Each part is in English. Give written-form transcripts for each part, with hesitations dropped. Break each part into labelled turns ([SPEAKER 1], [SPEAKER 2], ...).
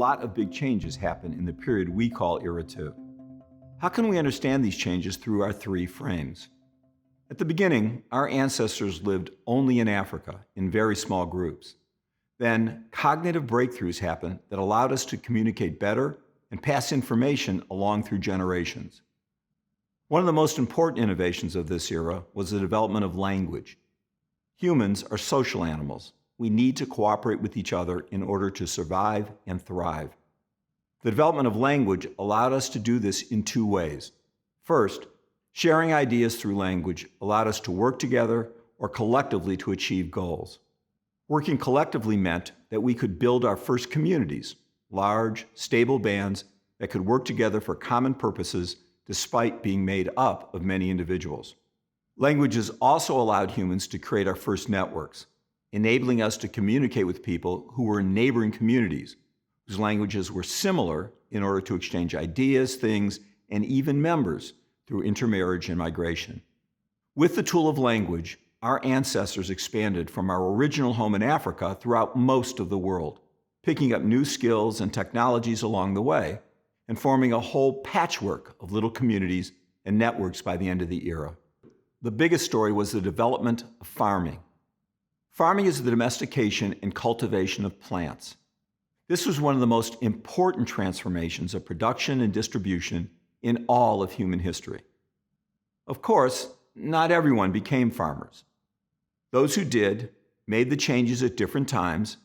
[SPEAKER 1] lot of big changes happen in the period we call Era 2. How can we understand these changes through our three frames? At the beginning, our ancestors lived only in Africa, in very small groups. Then, cognitive breakthroughs happened that allowed us to communicate better and pass information along through generations. One of the most important innovations of this era was the development of language. Humans are social animals. We need to cooperate with each other in order to survive and thrive. The development of language allowed us to do this in two ways. First, sharing ideas through language allowed us to work together or collectively to achieve goals. Working collectively meant that we could build our first communities, large, stable bands that could work together for common purposes despite being made up of many individuals. Languages also allowed humans to create our first networks, enabling us to communicate with people who were in neighboring communities, whose languages were similar in order to exchange ideas, things, and even members through intermarriage and migration. With the tool of language, our ancestors expanded from our original home in Africa throughout most of the world, picking up new skills and technologies along the way, and forming a whole patchwork of little communities and networks by the end of the era. The biggest story was the development of farming. Farming is the domestication and cultivation of plants. This was one of the most important transformations of production and distribution in all of human history. Of course, not everyone became farmers. Those who did made the changes at different times,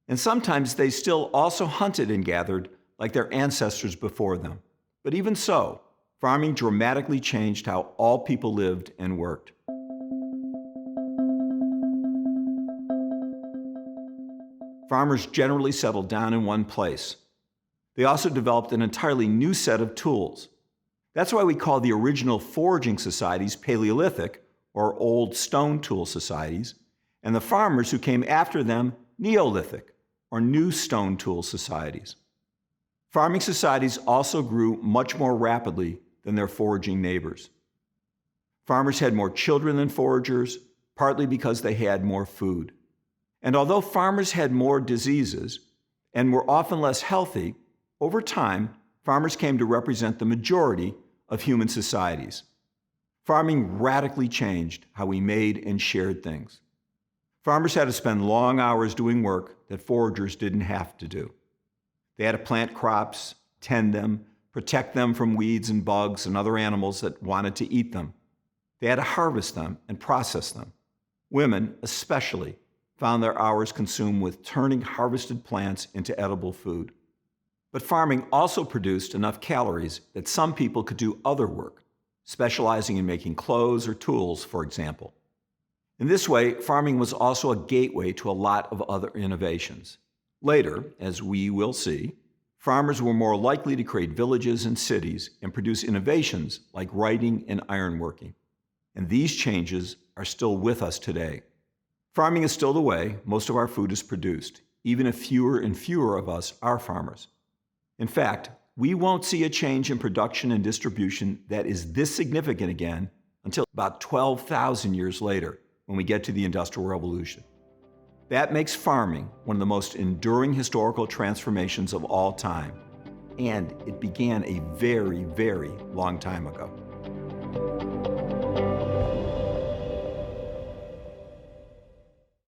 [SPEAKER 1] and sometimes they still also hunted and gathered like their ancestors before them. But even so, farming dramatically changed how all people lived and worked. Farmers generally settled down in one place. They also developed an entirely new set of tools. That's why we call the original foraging societies Paleolithic, or Old Stone Tool Societies, and the farmers who came after them Neolithic, or New Stone Tool Societies. Farming societies also grew much more rapidly than their foraging neighbors. Farmers had more children than foragers, partly because they had more food. And although farmers had more diseases and were often less healthy, over time, farmers came to represent the majority of human societies. Farming radically changed how we made and shared things. Farmers had to spend long hours doing work that foragers didn't have to do. They had to plant crops, tend them, protect them from weeds and bugs and other animals that wanted to eat them. They had to harvest them and process them. Women, especially, found their hours consumed with turning harvested plants into edible food. But farming also produced enough calories that some people could do other work, specializing in making clothes or tools, for example. In this way, farming was also a gateway to a lot of other innovations. Later, as we will see, farmers were more likely to create villages and cities and produce innovations like writing and ironworking. And these changes are still with us today. Farming is still the way most of our food is produced, even if fewer and fewer of us are farmers. In fact, we won't see a change in production and distribution that is this significant again until about 12,000 years later, when we get to the Industrial Revolution. That makes farming one of the most enduring historical transformations of all time, and it began a very, very long time ago.